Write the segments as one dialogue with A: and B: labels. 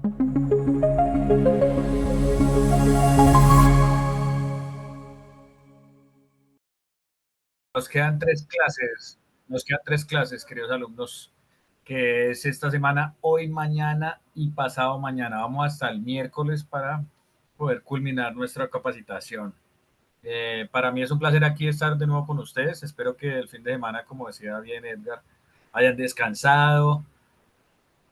A: Nos quedan tres clases, queridos alumnos, que es esta semana, hoy, mañana y pasado mañana. Vamos hasta el miércoles para poder culminar nuestra capacitación. Para mí es un placer aquí estar de nuevo con ustedes. Espero que el fin de semana, como decía bien Edgar, hayan descansado,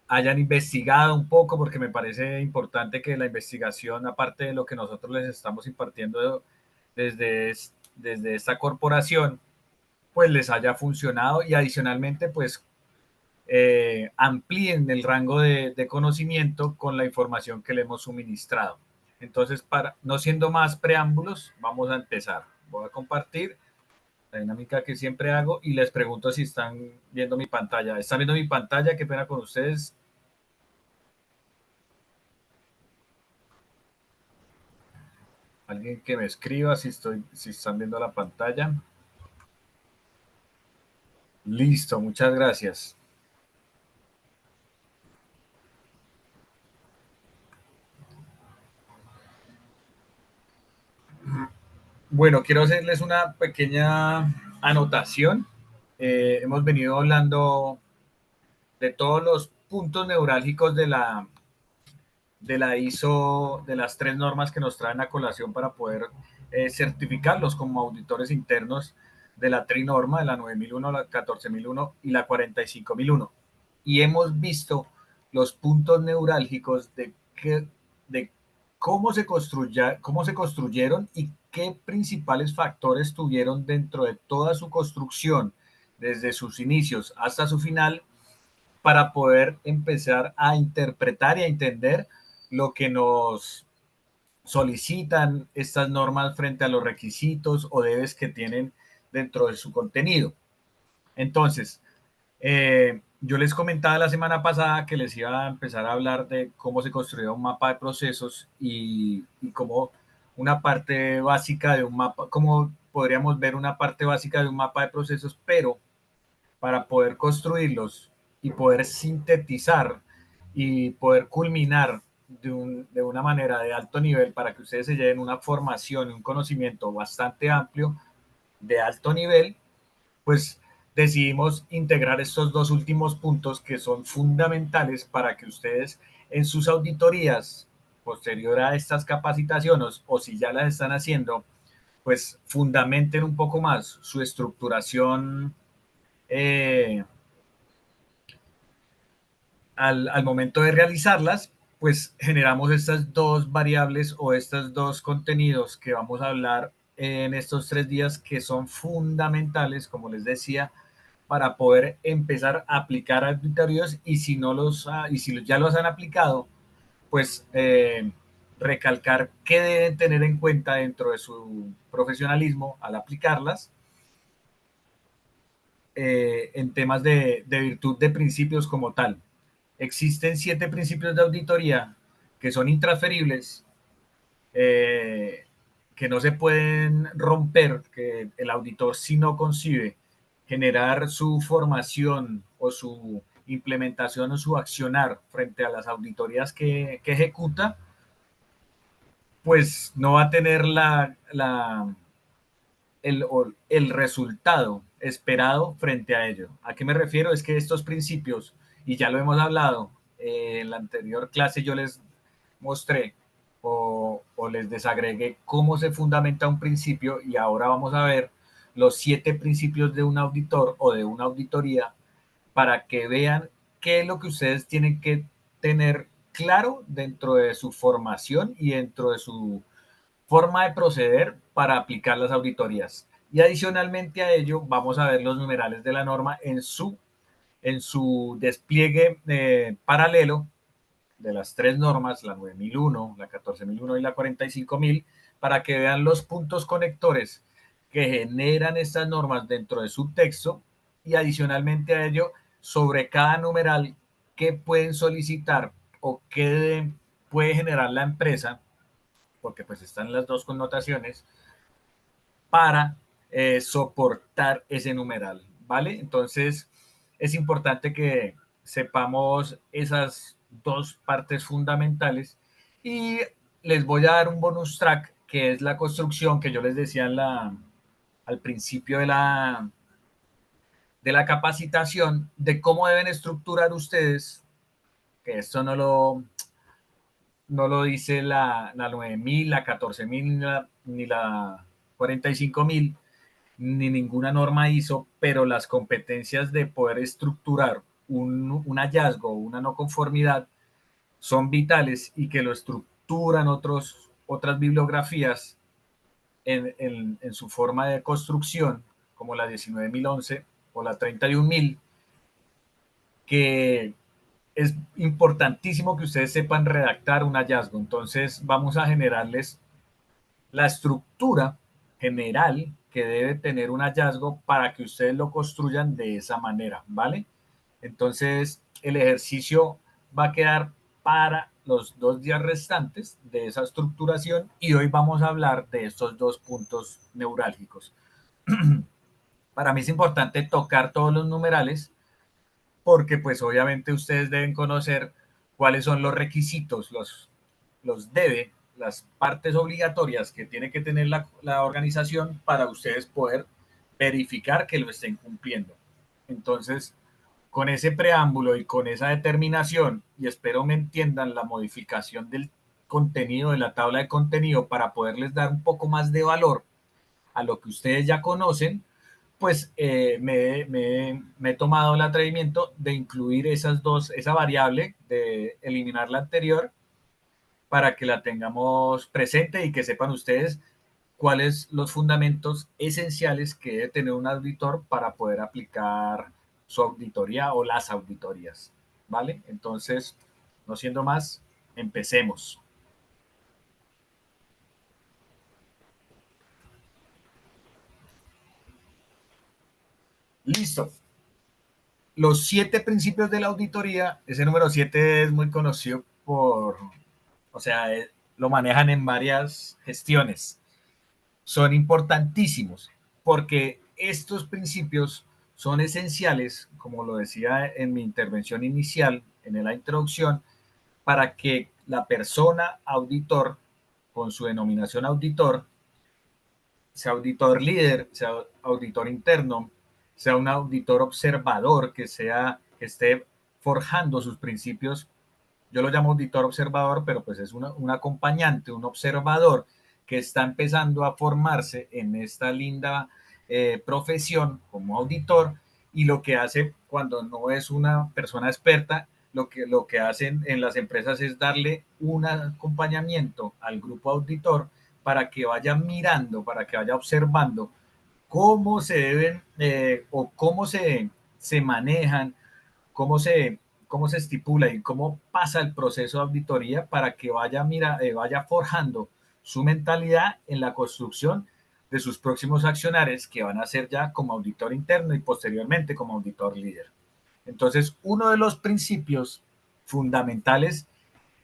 A: hayan investigado un poco, porque me parece importante que la investigación, aparte de lo que nosotros les estamos impartiendo desde, desde esta corporación, pues les haya funcionado y adicionalmente pues amplíen el rango de conocimiento con la información que le hemos suministrado. Entonces, para no siendo más preámbulos, vamos a empezar. Voy a compartir la dinámica que siempre hago y les pregunto si están viendo mi pantalla. ¿Están viendo mi pantalla? Qué pena con ustedes. Alguien que me escriba si están viendo la pantalla. Listo, muchas gracias. Bueno, quiero hacerles una pequeña anotación. Hemos venido hablando de todos los puntos neurálgicos de la ISO, de las tres normas que nos traen a colación para poder certificarlos como auditores internos de la trinorma, de la 9001, la 14001 y la 45001. Y hemos visto los puntos neurálgicos de cómo se construyeron y qué principales factores tuvieron dentro de toda su construcción, desde sus inicios hasta su final, para poder empezar a interpretar y a entender lo que nos solicitan estas normas frente a los requisitos o debes que tienen dentro de su contenido. Entonces, yo les comentaba la semana pasada que les iba a empezar a hablar de cómo se construía un mapa de procesos y cómo una parte básica de un mapa, cómo podríamos ver una parte básica de un mapa de procesos, pero para poder construirlos y poder sintetizar y poder culminar de una manera de alto nivel para que ustedes se lleven una formación y un conocimiento bastante amplio de alto nivel, pues decidimos integrar estos dos últimos puntos que son fundamentales para que ustedes en sus auditorías posterior a estas capacitaciones o si ya las están haciendo, pues fundamenten un poco más su estructuración eh, al momento de realizarlas, pues generamos estas dos variables o estos dos contenidos que vamos a hablar en estos 3 días que son fundamentales, como les decía, para poder empezar a aplicar auditorías y si no y si ya los han aplicado, pues recalcar qué deben tener en cuenta dentro de su profesionalismo al aplicarlas en temas de virtud de principios como tal. Existen 7 principios de auditoría que son intransferibles, eh, que no se pueden romper, que el auditor si no concibe generar su formación o su implementación o su accionar frente a las auditorías que ejecuta, pues no va a tener el resultado esperado frente a ello. ¿A qué me refiero? Es que estos principios, y ya lo hemos hablado, en la anterior clase yo les mostré o les desagregué cómo se fundamenta un principio y ahora vamos a ver los 7 principios de un auditor o de una auditoría para que vean qué es lo que ustedes tienen que tener claro dentro de su formación y dentro de su forma de proceder para aplicar las auditorías. Y adicionalmente a ello, vamos a ver los numerales de la norma en su despliegue paralelo de las tres normas, la 9001, la 14001 y la 45000, para que vean los puntos conectores que generan estas normas dentro de su texto y adicionalmente a ello, sobre cada numeral que pueden solicitar o que puede generar la empresa, porque pues están las dos connotaciones, para soportar ese numeral, ¿vale? Entonces, es importante que sepamos dos partes fundamentales y les voy a dar un bonus track que es la construcción que yo les decía al principio de la capacitación de cómo deben estructurar ustedes, que esto no lo dice la 9000, la 14000 ni la 45000 ni ninguna norma ISO, pero las competencias de poder estructurar un hallazgo, una no conformidad, son vitales y que lo estructuran otras bibliografías en su forma de construcción, como la 19011 o la 31000, que es importantísimo que ustedes sepan redactar un hallazgo. Entonces vamos a generarles la estructura general que debe tener un hallazgo para que ustedes lo construyan de esa manera, ¿vale? Entonces el ejercicio va a quedar para los 2 días restantes de esa estructuración y hoy vamos a hablar de estos 2 puntos neurálgicos. Para mí es importante tocar todos los numerales porque pues obviamente ustedes deben conocer cuáles son los requisitos, los debe, las partes obligatorias que tiene que tener la organización para ustedes poder verificar que lo estén cumpliendo. Entonces, con ese preámbulo y con esa determinación, y espero me entiendan la modificación del contenido, de la tabla de contenido, para poderles dar un poco más de valor a lo que ustedes ya conocen, pues me he tomado el atrevimiento de incluir esa variable, de eliminar la anterior, para que la tengamos presente y que sepan ustedes cuáles los fundamentos esenciales que debe tener un auditor para poder aplicar su auditoría o las auditorías. ¿Vale? Entonces, no siendo más, empecemos. Listo. Los 7 principios de la auditoría, ese número 7 es muy conocido o sea, lo manejan en varias gestiones. Son importantísimos porque estos principios son esenciales, como lo decía en mi intervención inicial, en la introducción, para que la persona auditor, con su denominación auditor, sea auditor líder, sea auditor interno, sea un auditor observador que esté forjando sus principios. Yo lo llamo auditor observador, pero pues es un acompañante, un observador que está empezando a formarse en esta linda profesión como auditor, y lo que hace cuando no es una persona experta, lo que hacen en las empresas es darle un acompañamiento al grupo auditor para que vaya mirando, para que vaya observando cómo se deben o se manejan, cómo cómo se estipula y cómo pasa el proceso de auditoría para que vaya forjando su mentalidad en la construcción de sus próximos accionarios que van a ser ya como auditor interno y posteriormente como auditor líder. Entonces, uno de los principios fundamentales,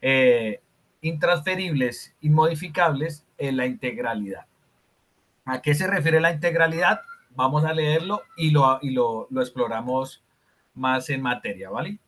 A: eh, intransferibles, inmodificables, es la integralidad. ¿A qué se refiere la integralidad? Vamos a leerlo lo exploramos más en materia, ¿vale?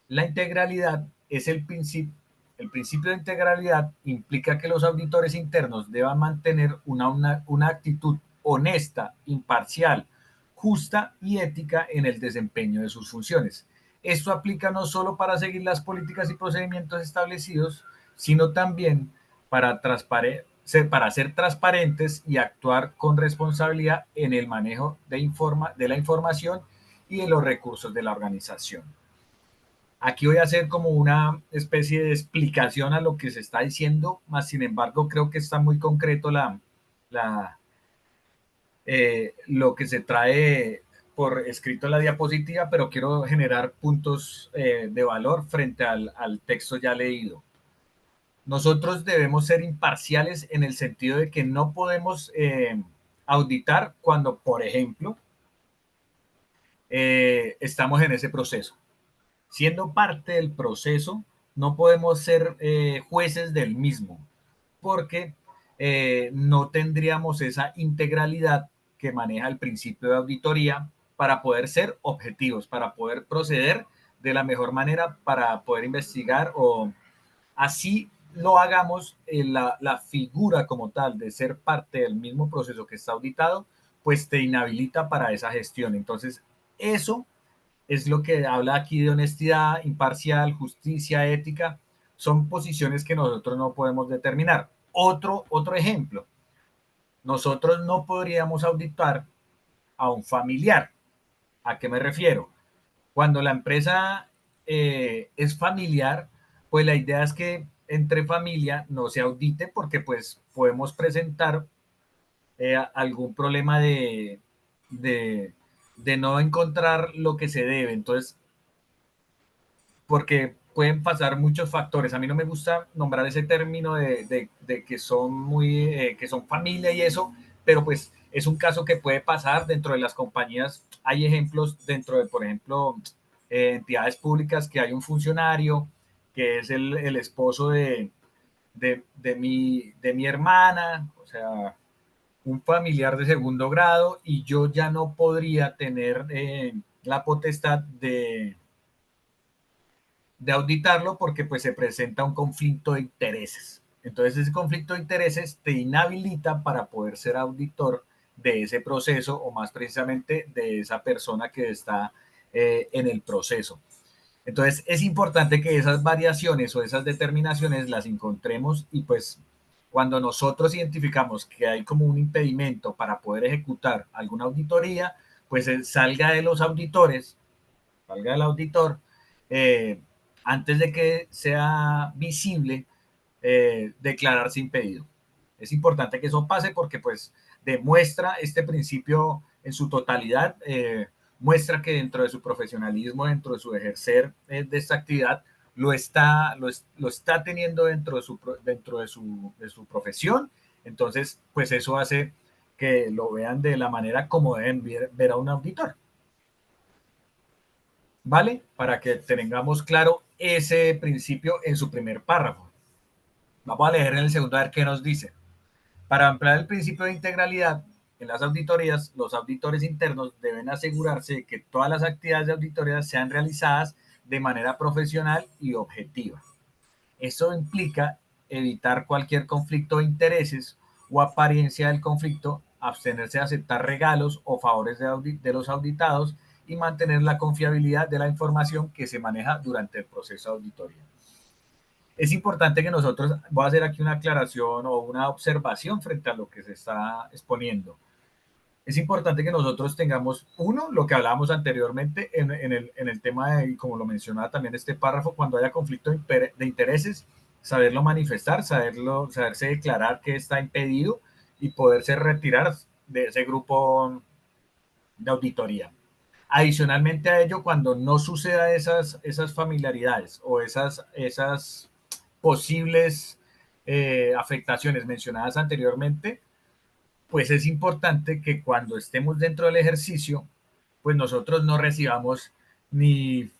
A: La integralidad es el principio de integralidad implica que los auditores internos deban mantener una actitud honesta, imparcial, justa y ética en el desempeño de sus funciones. Esto aplica no solo para seguir las políticas y procedimientos establecidos, sino también para, para ser transparentes y actuar con responsabilidad en el manejo de la información y de los recursos de la organización. Aquí voy a hacer como una especie de explicación a lo que se está diciendo, más sin embargo creo que está muy concreto la, lo que se trae por escrito en la diapositiva, pero quiero generar puntos de valor frente al texto ya leído. Nosotros debemos ser imparciales en el sentido de que no podemos auditar cuando, por ejemplo, estamos en ese proceso. Siendo parte del proceso, no podemos ser jueces del mismo, porque no tendríamos esa integralidad que maneja el principio de auditoría para poder ser objetivos, para poder proceder de la mejor manera para poder investigar, o así lo hagamos, la figura como tal de ser parte del mismo proceso que está auditado, pues te inhabilita para esa gestión. Entonces, eso es lo que habla aquí de honestidad, imparcial, justicia, ética. Son posiciones que nosotros no podemos determinar. Otro ejemplo, nosotros no podríamos auditar a un familiar. ¿A qué me refiero? Cuando la empresa es familiar, pues la idea es que entre familia no se audite, porque pues podemos presentar algún problema de, de no encontrar lo que se debe. Entonces, porque pueden pasar muchos factores. A mí no me gusta nombrar ese término de que son que son familia y eso, pero pues es un caso que puede pasar dentro de las compañías. Hay ejemplos dentro de, por ejemplo, entidades públicas, que hay un funcionario que es el esposo de mi hermana, o sea, un familiar de segundo grado, y yo ya no podría tener la potestad de auditarlo, porque pues se presenta un conflicto de intereses. Entonces ese conflicto de intereses te inhabilita para poder ser auditor de ese proceso, o más precisamente de esa persona que está en el proceso. Entonces es importante que esas variaciones o esas determinaciones las encontremos, y pues cuando nosotros identificamos que hay como un impedimento para poder ejecutar alguna auditoría, pues salga de los auditores, salga del auditor, eh, antes de que sea visible, declararse impedido. Es importante que eso pase, porque pues demuestra este principio en su totalidad, muestra que dentro de su profesionalismo, dentro de su ejercer de esta actividad, lo está teniendo dentro de su profesión. Entonces, pues eso hace que lo vean de la manera como deben ver a un auditor. ¿Vale? Para que tengamos claro ese principio en su primer párrafo. Vamos a leer en el segundo a ver qué nos dice. Para ampliar el principio de integralidad en las auditorías, los auditores internos deben asegurarse de que todas las actividades de auditoría sean realizadas de manera profesional y objetiva. Eso implica evitar cualquier conflicto de intereses o apariencia del conflicto, abstenerse de aceptar regalos o favores de los auditados, y mantener la confiabilidad de la información que se maneja durante el proceso de auditoría. Es importante que nosotros, voy a hacer aquí una aclaración o una observación frente a lo que se está exponiendo. Es importante que nosotros tengamos, uno, lo que hablábamos anteriormente en el tema de, y como lo mencionaba también este párrafo, cuando haya conflicto de intereses, saberlo manifestar, saberse declarar que está impedido, y poderse retirar de ese grupo de auditoría. Adicionalmente a ello, cuando no suceda esas familiaridades o esas posibles afectaciones mencionadas anteriormente, pues es importante que cuando estemos dentro del ejercicio, pues nosotros no recibamos ni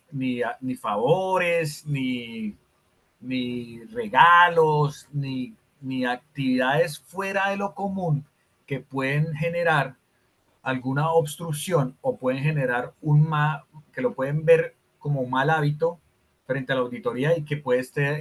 A: favores, ni regalos, ni actividades fuera de lo común, que pueden generar alguna obstrucción o pueden generar que lo pueden ver como un mal hábito frente a la auditoría, y que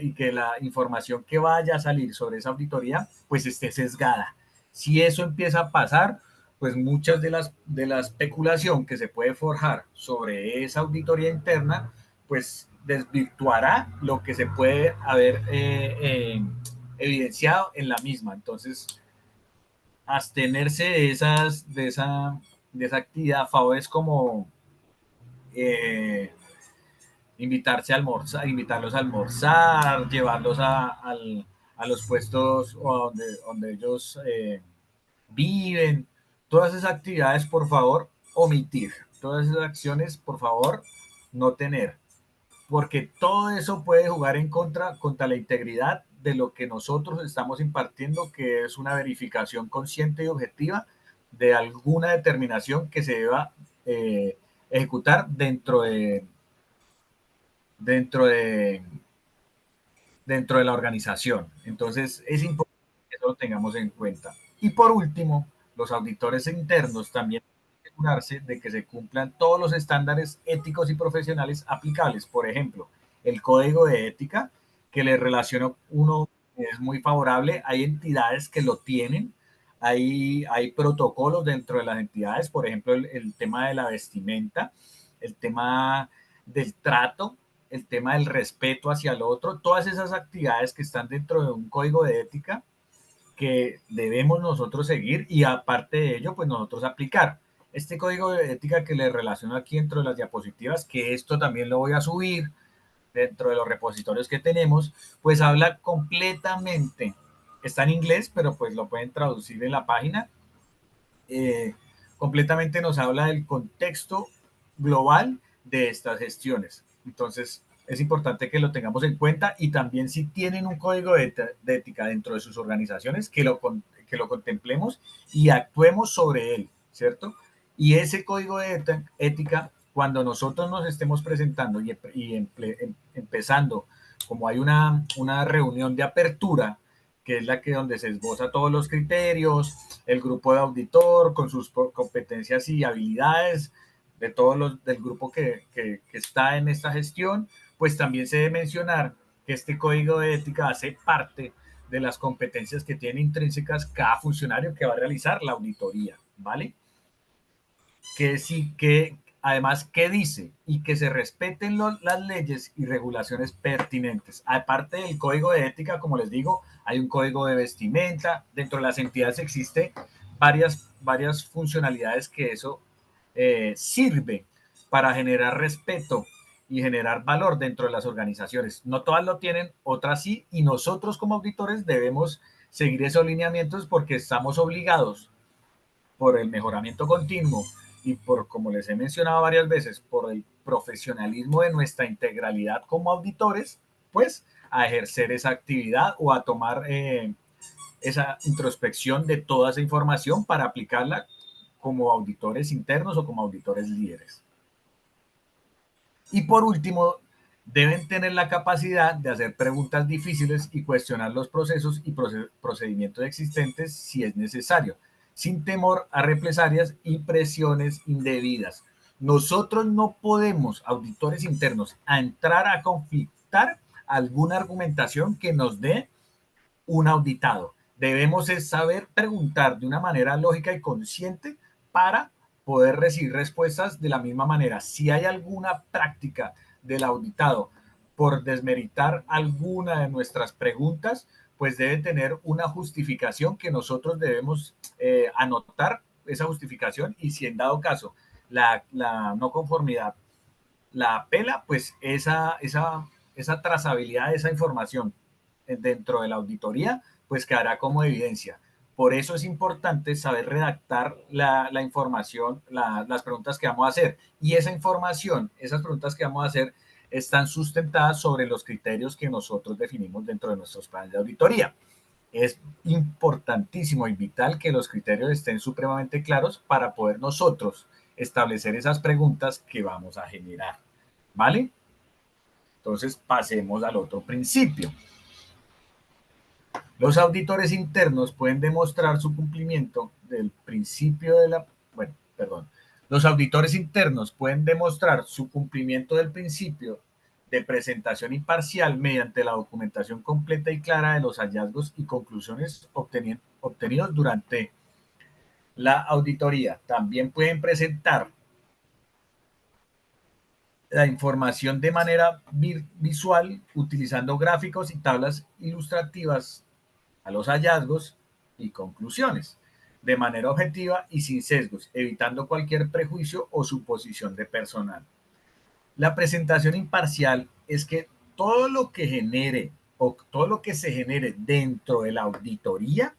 A: y que la información que vaya a salir sobre esa auditoría pues esté sesgada. Si eso empieza a pasar, pues muchas de la especulación que se puede forjar sobre esa auditoría interna, pues desvirtuará lo que se puede haber evidenciado en la misma. Entonces, abstenerse de esa actividad, favores como eh, invitarlos a almorzar, llevarlos a los puestos donde ellos viven, todas esas actividades, por favor, omitir, todas esas acciones, por favor, no tener, porque todo eso puede jugar en contra la integridad de lo que nosotros estamos impartiendo, que es una verificación consciente y objetiva de alguna determinación que se deba ejecutar dentro de, dentro de la organización. Entonces, es importante que eso lo tengamos en cuenta. Y por último, los auditores internos también asegurarse de que se cumplan todos los estándares éticos y profesionales aplicables. Por ejemplo, el código de ética que le relaciona uno es muy favorable. Hay entidades que lo tienen, hay protocolos dentro de las entidades, por ejemplo, el tema de la vestimenta, el tema del trato, el tema del respeto hacia el otro, todas esas actividades que están dentro de un código de ética que debemos nosotros seguir y aparte de ello, pues nosotros aplicar. Este código de ética que le relaciono aquí dentro de las diapositivas, que esto también lo voy a subir dentro de los repositorios que tenemos, pues habla completamente, está en inglés, pero pues lo pueden traducir en la página, eh, completamente nos habla del contexto global de estas gestiones. Entonces, es importante que lo tengamos en cuenta y también si tienen un código de ética dentro de sus organizaciones, que lo contemplemos y actuemos sobre él, ¿cierto? Y ese código de ética, cuando nosotros nos estemos presentando empezando, como hay una reunión de apertura, que es la que donde se esboza todos los criterios, el grupo de auditor con sus competencias y habilidades de todos los del grupo que está en esta gestión, pues también se debe mencionar que este código de ética hace parte de las competencias que tiene intrínsecas cada funcionario que va a realizar la auditoría, ¿vale? Que sí, que además, ¿qué dice? Y que se respeten las leyes y regulaciones pertinentes. Aparte del código de ética, como les digo, hay un código de vestimenta. Dentro de las entidades existe varias funcionalidades que eso sirve para generar respeto y generar valor dentro de las organizaciones. No todas lo tienen, otras sí, y nosotros como auditores debemos seguir esos lineamientos porque estamos obligados por el mejoramiento continuo y por, como les he mencionado varias veces, por el profesionalismo de nuestra integralidad como auditores, pues a ejercer esa actividad o a tomar esa introspección de toda esa información para aplicarla como auditores internos o como auditores líderes. Y por último, deben tener la capacidad de hacer preguntas difíciles y cuestionar los procesos y procedimientos existentes si es necesario, sin temor a represalias y presiones indebidas. Nosotros no podemos, auditores internos, a entrar a conflictar alguna argumentación que nos dé un auditado. Debemos saber preguntar de una manera lógica y consciente para poder recibir respuestas de la misma manera. Si hay alguna práctica del auditado por desmeritar alguna de nuestras preguntas, pues debe tener una justificación que nosotros debemos anotar esa justificación y si en dado caso la no conformidad la apela, pues esa trazabilidad de esa información dentro de la auditoría, pues quedará como evidencia. Por eso es importante saber redactar la información, las preguntas que vamos a hacer. Y esa información, esas preguntas que vamos a hacer, están sustentadas sobre los criterios que nosotros definimos dentro de nuestros planes de auditoría. Es importantísimo y vital que los criterios estén supremamente claros para poder nosotros establecer esas preguntas que vamos a generar. ¿Vale? Entonces pasemos al otro principio. Los auditores internos pueden demostrar su cumplimiento del principio de la... Bueno, perdón. Los auditores internos pueden demostrar su cumplimiento del principio de presentación imparcial mediante la documentación completa y clara de los hallazgos y conclusiones obtenidos durante la auditoría. También pueden presentar la información de manera visual utilizando gráficos y tablas ilustrativas a los hallazgos y conclusiones de manera objetiva y sin sesgos, evitando cualquier prejuicio o suposición de personal. La presentación imparcial es que todo lo que genere o todo lo que se genere dentro de la auditoría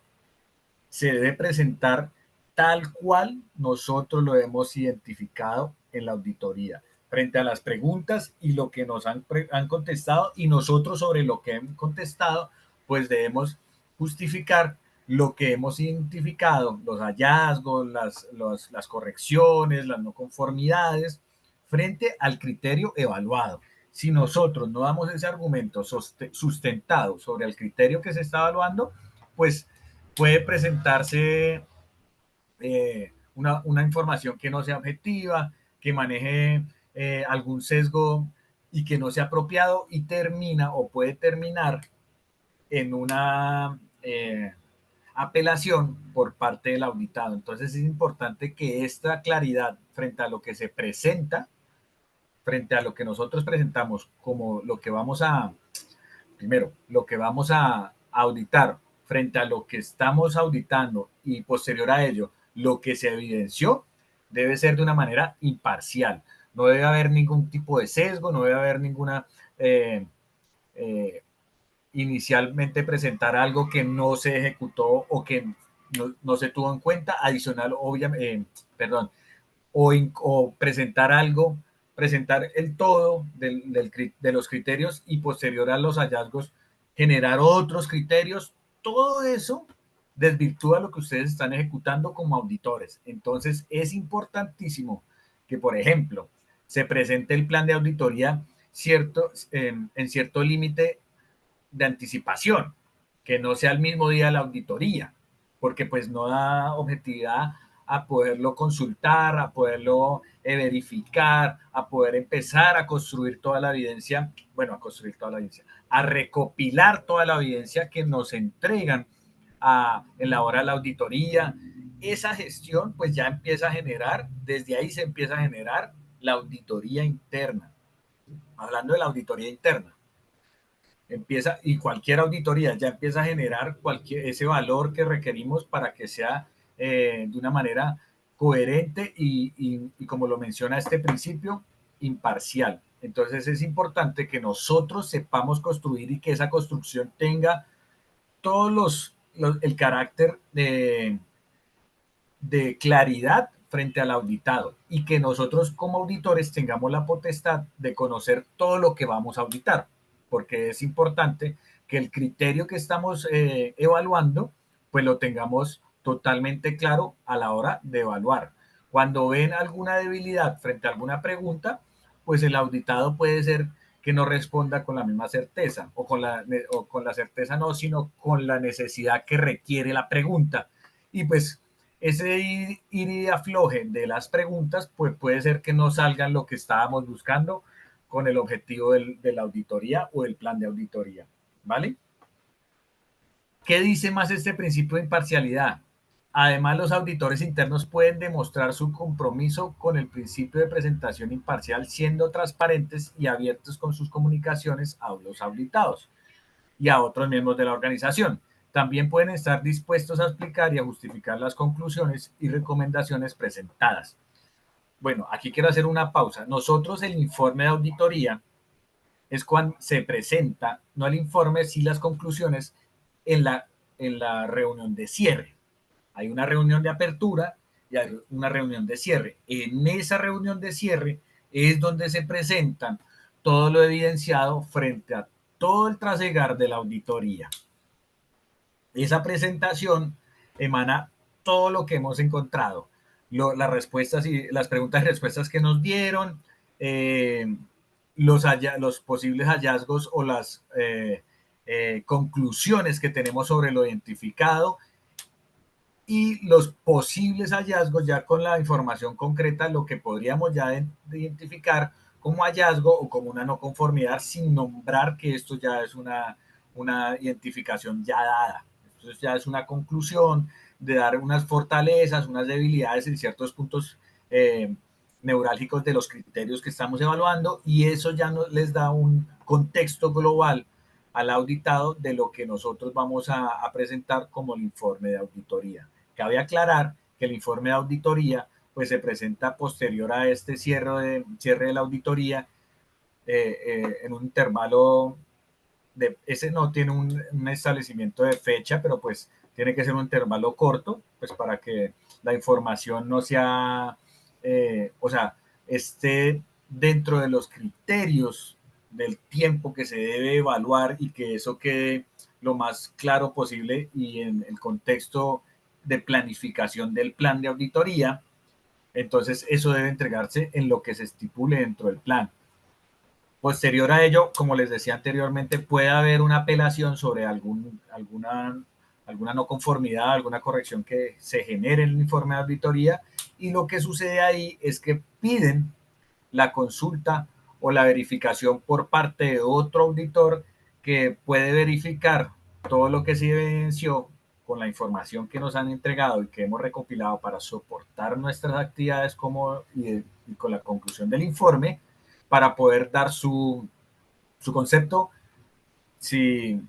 A: se debe presentar tal cual nosotros lo hemos identificado en la auditoría, frente a las preguntas y lo que nos han contestado y nosotros sobre lo que hemos contestado, pues debemos justificar lo que hemos identificado, los hallazgos, las correcciones, las no conformidades, frente al criterio evaluado. Si nosotros no damos ese argumento sustentado sobre el criterio que se está evaluando, pues puede presentarse una información que no sea objetiva, que maneje algún sesgo y que no sea apropiado y termina o puede terminar en una apelación por parte del auditado. Entonces es importante que esta claridad frente a lo que se presenta, frente a lo que nosotros presentamos como lo que vamos a, primero, lo que vamos a auditar frente a lo que estamos auditando y posterior a ello, lo que se evidenció, debe ser de una manera imparcial. No debe haber ningún tipo de sesgo, no debe haber ninguna eh, eh, inicialmente presentar algo que no se ejecutó o que no se tuvo en cuenta, adicional, obviamente, perdón, o presentar algo, presentar el todo de los criterios y posterior a los hallazgos, generar otros criterios, todo eso desvirtúa lo que ustedes están ejecutando como auditores. Entonces es importantísimo que, por ejemplo, se presente el plan de auditoría en cierto límite de anticipación, que no sea el mismo día de la auditoría, porque pues no da objetividad a poderlo consultar, a poderlo verificar, a poder empezar a construir toda la evidencia, bueno, a construir toda la evidencia, a recopilar toda la evidencia que nos entregan en la hora de la auditoría. Esa gestión pues ya empieza a generar, desde ahí se empieza a generar la auditoría interna. Hablando de la auditoría interna, empieza, y cualquier auditoría ya empieza a generar ese valor que requerimos para que sea de una manera coherente y como lo menciona este principio, imparcial. Entonces es importante que nosotros sepamos construir y que esa construcción tenga todos el carácter de claridad frente al auditado y que nosotros como auditores tengamos la potestad de conocer todo lo que vamos a auditar, porque es importante que el criterio que estamos evaluando, pues lo tengamos totalmente claro a la hora de evaluar. Cuando ven alguna debilidad frente a alguna pregunta, pues el auditado puede ser que no responda con la misma certeza o con la certeza no, sino con la necesidad que requiere la pregunta. Y pues ese ir y afloje de las preguntas, pues puede ser que no salgan lo que estábamos buscando con el objetivo de la auditoría o el plan de auditoría, ¿vale? ¿Qué dice más este principio de imparcialidad? Además, los auditores internos pueden demostrar su compromiso con el principio de presentación imparcial, siendo transparentes y abiertos con sus comunicaciones a los auditados y a otros miembros de la organización. También pueden estar dispuestos a explicar y a justificar las conclusiones y recomendaciones presentadas. Bueno, aquí quiero hacer una pausa. Nosotros el informe de auditoría es cuando se presenta, no el informe, sí las conclusiones en la reunión de cierre. Hay una reunión de apertura y hay una reunión de cierre. En esa reunión de cierre es donde se presentan todo lo evidenciado frente a todo el trasegar de la auditoría. Esa presentación emana todo lo que hemos encontrado, las respuestas y las preguntas y respuestas que nos dieron, los posibles hallazgos o las conclusiones que tenemos sobre lo identificado y los posibles hallazgos ya con la información concreta, lo que podríamos ya identificar como hallazgo o como una no conformidad sin nombrar que esto ya es una identificación ya dada. Entonces ya es una conclusión de dar unas fortalezas, unas debilidades en ciertos puntos neurálgicos de los criterios que estamos evaluando y eso ya les da un contexto global al auditado de lo que nosotros vamos a presentar como el informe de auditoría. Cabe aclarar que el informe de auditoría pues se presenta posterior a este cierre de la auditoría en un intervalo ese no tiene un establecimiento de fecha, pero pues tiene que ser un intervalo corto, pues para que la información no sea, o sea, esté dentro de los criterios del tiempo que se debe evaluar y que eso quede lo más claro posible y en el contexto de planificación del plan de auditoría. Entonces, eso debe entregarse en lo que se estipule dentro del plan. Posterior a ello, como les decía anteriormente, puede haber una apelación sobre alguna no conformidad, alguna corrección que se genere en el informe de auditoría y lo que sucede ahí es que piden la consulta o la verificación por parte de otro auditor que puede verificar todo lo que se evidenció con la información que nos han entregado y que hemos recopilado para soportar nuestras actividades y con la conclusión del informe para poder dar su concepto si,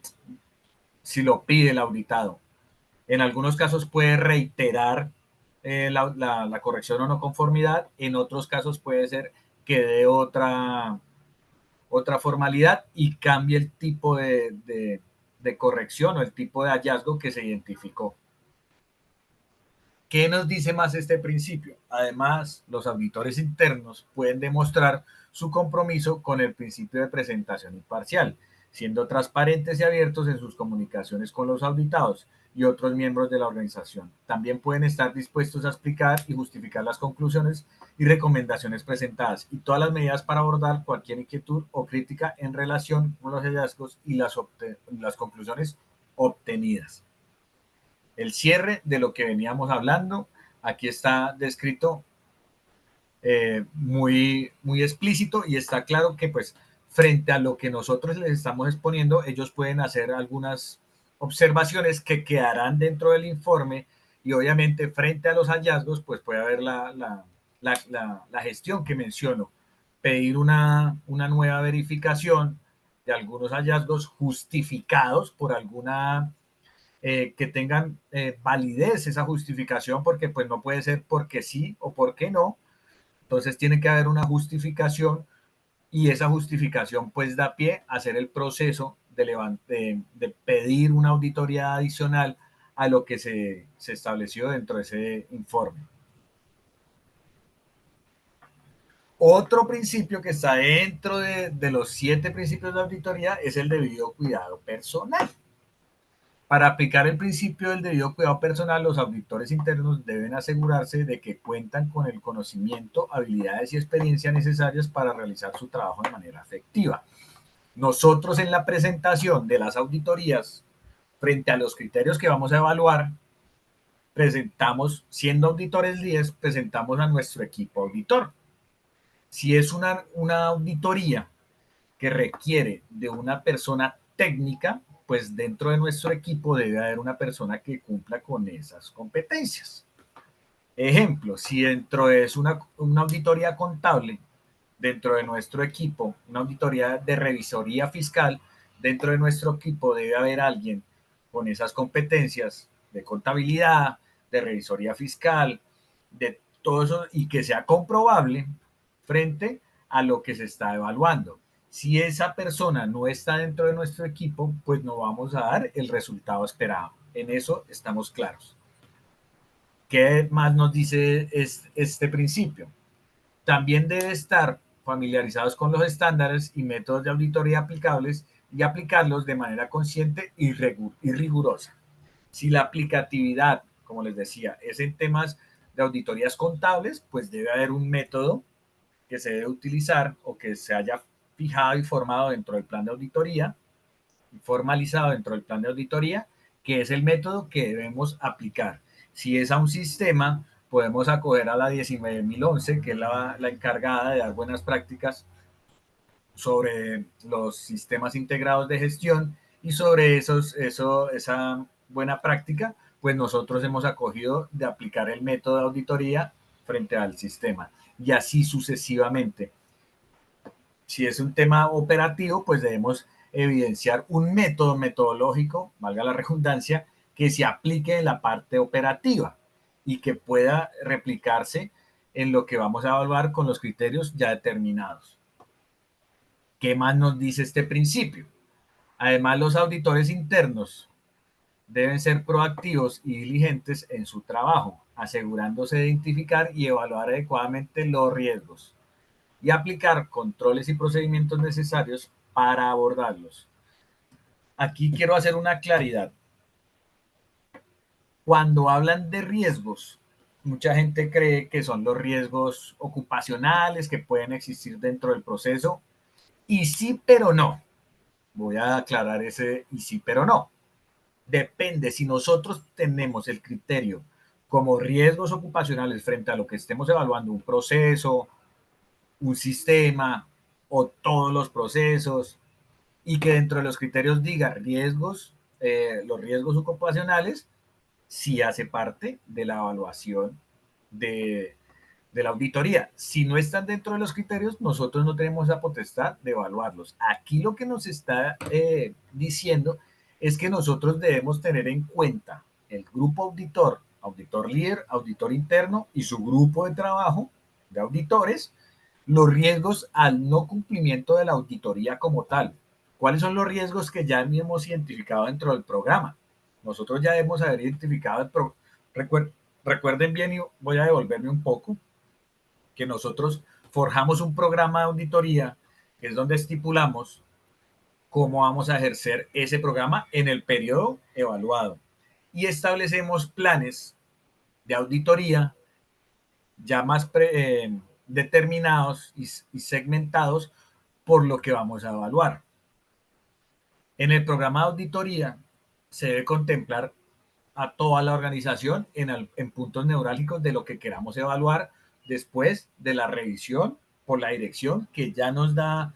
A: si lo pide el auditado. En algunos casos puede reiterar la corrección o no conformidad, en otros casos puede ser que dé otra formalidad y cambie el tipo de corrección o el tipo de hallazgo que se identificó. ¿Qué nos dice más este principio? Además, los auditores internos pueden demostrar su compromiso con el principio de presentación imparcial, siendo transparentes y abiertos en sus comunicaciones con los auditados y otros miembros de la organización. También pueden estar dispuestos a explicar y justificar las conclusiones y recomendaciones presentadas y todas las medidas para abordar cualquier inquietud o crítica en relación con los hallazgos y las conclusiones obtenidas. El cierre de lo que veníamos hablando, aquí está descrito muy explícito y está claro que pues frente a lo que nosotros les estamos exponiendo, ellos pueden hacer algunas observaciones que quedarán dentro del informe y obviamente frente a los hallazgos pues puede haber la gestión que menciono, pedir una nueva verificación de algunos hallazgos justificados por alguna que tengan validez esa justificación, porque pues no puede ser porque sí o porque no. Entonces tiene que haber una justificación y esa justificación pues da pie a hacer el proceso de pedir una auditoría adicional a lo que se estableció dentro de ese informe. Otro principio que está dentro de los 7 principios de auditoría es el debido cuidado personal. Para aplicar el principio del debido cuidado personal, los auditores internos deben asegurarse de que cuentan con el conocimiento, habilidades y experiencia necesarias para realizar su trabajo de manera efectiva. Nosotros en la presentación de las auditorías, frente a los criterios que vamos a evaluar, presentamos, siendo auditores 10, presentamos a nuestro equipo auditor. Si es una auditoría que requiere de una persona técnica, pues dentro de nuestro equipo debe haber una persona que cumpla con esas competencias. Ejemplo, si dentro de una auditoría contable, dentro de nuestro equipo, una auditoría de revisoría fiscal, dentro de nuestro equipo debe haber alguien con esas competencias de contabilidad, de revisoría fiscal, de todo eso y que sea comprobable frente a lo que se está evaluando. Si esa persona no está dentro de nuestro equipo, pues no vamos a dar el resultado esperado. En eso estamos claros. ¿Qué más nos dice este principio? También debe estar familiarizados con los estándares y métodos de auditoría aplicables y aplicarlos de manera consciente y rigurosa. Si la aplicatividad, como les decía, es en temas de auditorías contables, pues debe haber un método que se debe utilizar o que se haya fijado y formado dentro del plan de auditoría y formalizado dentro del plan de auditoría, que es el método que debemos aplicar. Si es a un sistema, podemos acoger a la 19.011, que es la encargada de dar buenas prácticas sobre los sistemas integrados de gestión y sobre esa buena práctica, pues nosotros hemos acogido de aplicar el método de auditoría frente al sistema y así sucesivamente. Si es un tema operativo, pues debemos evidenciar un método metodológico, valga la redundancia, que se aplique en la parte operativa y que pueda replicarse en lo que vamos a evaluar con los criterios ya determinados. ¿Qué más nos dice este principio? Además, los auditores internos deben ser proactivos y diligentes en su trabajo, asegurándose de identificar y evaluar adecuadamente los riesgos y aplicar controles y procedimientos necesarios para abordarlos. Aquí quiero hacer una claridad. Cuando hablan de riesgos, mucha gente cree que son los riesgos ocupacionales que pueden existir dentro del proceso. Y sí, pero no. Voy a aclarar ese y sí, pero no. Depende, si nosotros tenemos el criterio como riesgos ocupacionales frente a lo que estemos evaluando, un proceso, un sistema o todos los procesos, y que dentro de los criterios diga riesgos, los riesgos ocupacionales, sí hace parte de la evaluación de, de la auditoría. Si no están dentro de los criterios, nosotros no tenemos la potestad de evaluarlos. Aquí lo que nos está diciendo es que nosotros debemos tener en cuenta el grupo auditor, auditor líder, auditor interno y su grupo de trabajo de auditores, los riesgos al no cumplimiento de la auditoría como tal. ¿Cuáles son los riesgos que ya hemos identificado dentro del programa? Nosotros ya hemos haber identificado el recuerden bien y voy a devolverme un poco que nosotros forjamos un programa de auditoría que es donde estipulamos cómo vamos a ejercer ese programa en el periodo evaluado y establecemos planes de auditoría ya más determinados y segmentados por lo que vamos a evaluar. En el programa de auditoría se debe contemplar a toda la organización en puntos neurálgicos de lo que queramos evaluar después de la revisión por la dirección que ya nos da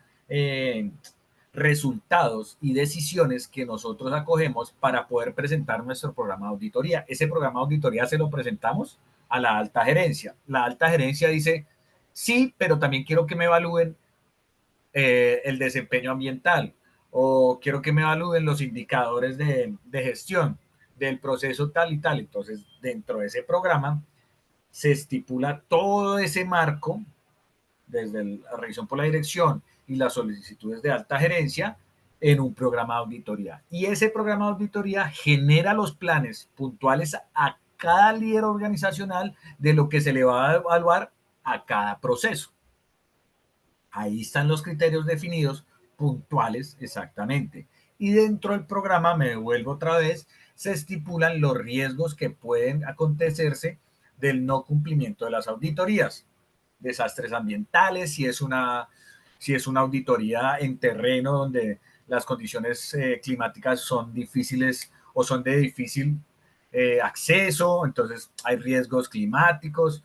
A: resultados y decisiones que nosotros acogemos para poder presentar nuestro programa de auditoría. Ese programa de auditoría se lo presentamos a la alta gerencia. La alta gerencia dice, sí, pero también quiero que me evalúen el desempeño ambiental o quiero que me evalúen los indicadores de gestión del proceso tal y tal. Entonces, dentro de ese programa se estipula todo ese marco desde la revisión por la dirección y las solicitudes de alta gerencia en un programa de auditoría. Y ese programa de auditoría genera los planes puntuales a cada líder organizacional de lo que se le va a evaluar a cada proceso. Ahí están los criterios definidos puntuales exactamente. Y dentro del programa, me devuelvo otra vez, se estipulan los riesgos que pueden acontecerse del no cumplimiento de las auditorías. Desastres ambientales, si es una auditoría en terreno donde las condiciones climáticas son difíciles o son de difícil acceso, entonces hay riesgos climáticos,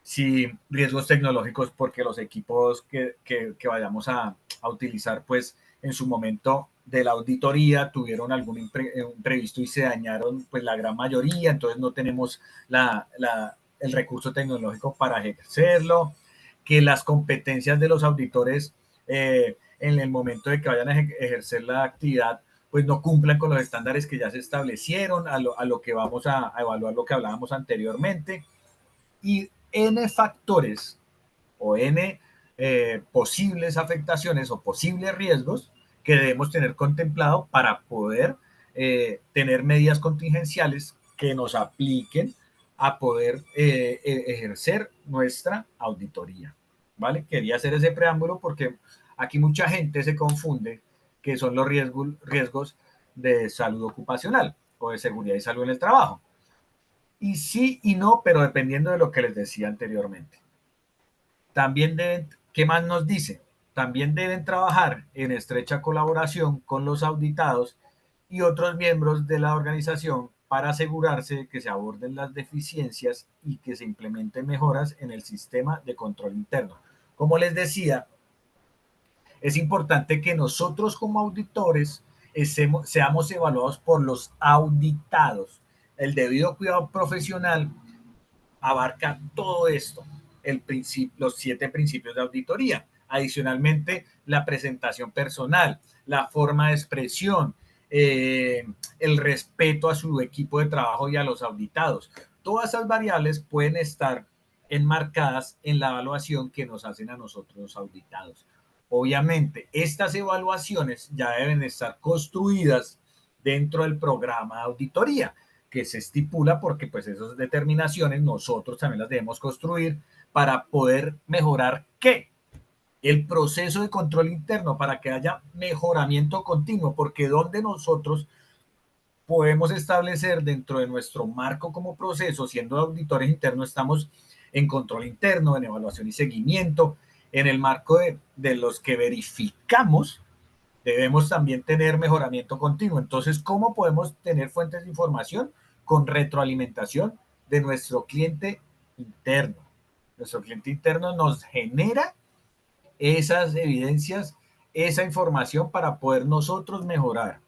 A: si riesgos tecnológicos porque los equipos que vayamos a utilizar, pues en su momento de la auditoría tuvieron algún imprevisto y se dañaron pues la gran mayoría, entonces no tenemos el recurso tecnológico para ejercerlo, que las competencias de los auditores en el momento de que vayan a ejercer la actividad pues no cumplan con los estándares que ya se establecieron, a lo que vamos a evaluar, lo que hablábamos anteriormente, y N factores o N posibles afectaciones o posibles riesgos que debemos tener contemplado para poder tener medidas contingenciales que nos apliquen a poder ejercer nuestra auditoría. ¿Vale? Quería hacer ese preámbulo porque aquí mucha gente se confunde que son los riesgos de salud ocupacional o de seguridad y salud en el trabajo. Y sí y no, pero dependiendo de lo que les decía anteriormente. También deben, ¿qué más nos dice? También deben trabajar en estrecha colaboración con los auditados y otros miembros de la organización para asegurarse que se aborden las deficiencias y que se implementen mejoras en el sistema de control interno. Como les decía, es importante que nosotros como auditores seamos evaluados por los auditados. El debido cuidado profesional abarca todo esto, los 7 principios de auditoría. Adicionalmente, la presentación personal, la forma de expresión, el respeto a su equipo de trabajo y a los auditados. Todas esas variables pueden estar enmarcadas en la evaluación que nos hacen a nosotros los auditados. Obviamente, estas evaluaciones ya deben estar construidas dentro del programa de auditoría que se estipula porque pues esas determinaciones nosotros también las debemos construir para poder mejorar ¿qué? El proceso de control interno para que haya mejoramiento continuo, porque donde nosotros podemos establecer dentro de nuestro marco como proceso, siendo auditores internos, estamos en control interno, en evaluación y seguimiento, en el marco de los que verificamos, debemos también tener mejoramiento continuo. Entonces, ¿cómo podemos tener fuentes de información? con retroalimentación de nuestro cliente interno. Nuestro cliente interno nos genera esas evidencias, esa información para poder nosotros mejorar.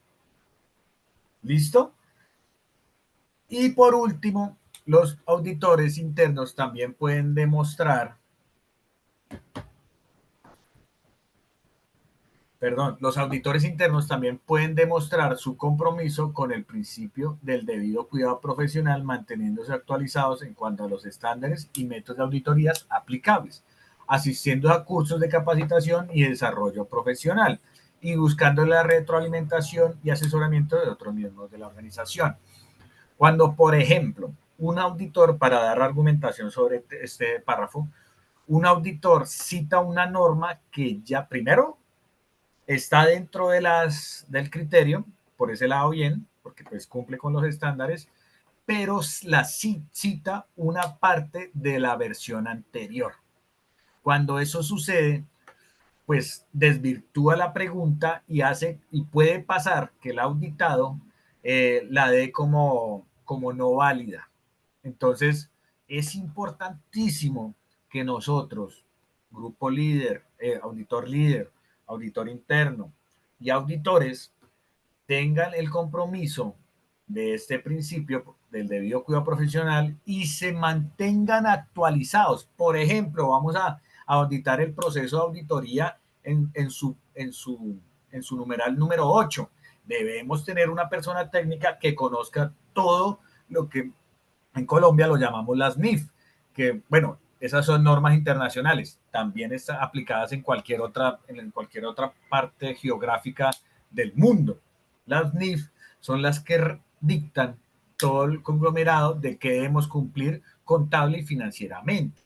A: ¿Listo? Y por último, los auditores internos también pueden demostrar, los auditores internos también pueden demostrar su compromiso con el principio del debido cuidado profesional, manteniéndose actualizados en cuanto a los estándares y métodos de auditorías aplicables, asistiendo a cursos de capacitación y desarrollo profesional y buscando la retroalimentación y asesoramiento de otros miembros de la organización. Cuando, por ejemplo, un auditor, para dar argumentación sobre este párrafo, un auditor cita una norma que ya primero está dentro de del criterio, por ese lado bien, porque pues cumple con los estándares, pero la cita una parte de la versión anterior. Cuando eso sucede, pues desvirtúa la pregunta y puede pasar que el auditado la dé como no válida. Entonces, es importantísimo que nosotros, grupo líder, auditor interno y auditores, tengan el compromiso de este principio del debido cuidado profesional y se mantengan actualizados. Por ejemplo, vamos a auditar el proceso de auditoría en su numeral número 8. Debemos tener una persona técnica que conozca todo lo que en Colombia lo llamamos las NIF, que bueno, esas son normas internacionales, también están aplicadas en cualquier otra parte geográfica del mundo. Las NIF son las que dictan todo el conglomerado de que debemos cumplir contable y financieramente.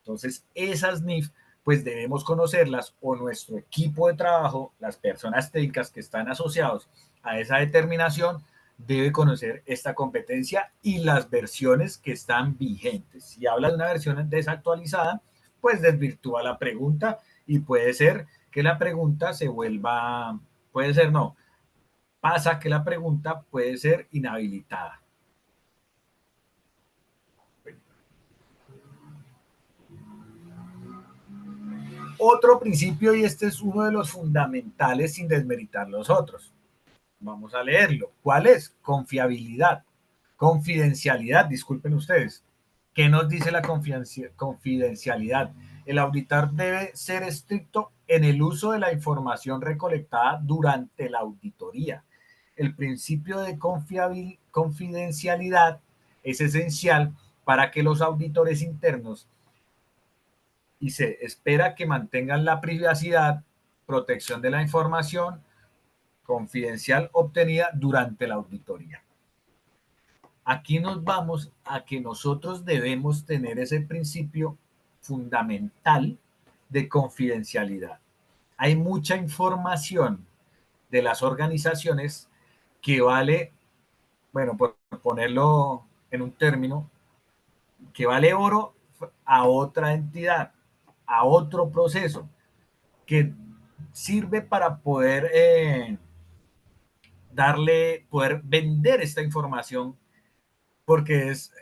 A: Entonces, esas NIF, pues debemos conocerlas o nuestro equipo de trabajo, las personas técnicas que están asociados a esa determinación, debe conocer esta competencia y las versiones que están vigentes. Si habla de una versión desactualizada, pues desvirtúa la pregunta y puede ser que la pregunta se vuelva, puede ser no, pasa que la pregunta puede ser inhabilitada. Otro principio, y este es uno de los fundamentales sin desmeritar los otros. Vamos a leerlo. ¿Cuál es? Confiabilidad. Confidencialidad, disculpen ustedes. ¿Qué nos dice la confidencialidad? El auditor debe ser estricto en el uso de la información recolectada durante la auditoría. El principio de confidencialidad es esencial para que los auditores internos y se espera que mantengan la privacidad, protección de la información confidencial obtenida durante la auditoría. Aquí nos vamos a que nosotros debemos tener ese principio fundamental de confidencialidad. Hay mucha información de las organizaciones que vale, bueno, por ponerlo en un término, que vale oro a otra entidad, a otro proceso, que sirve para poder vender esta información porque es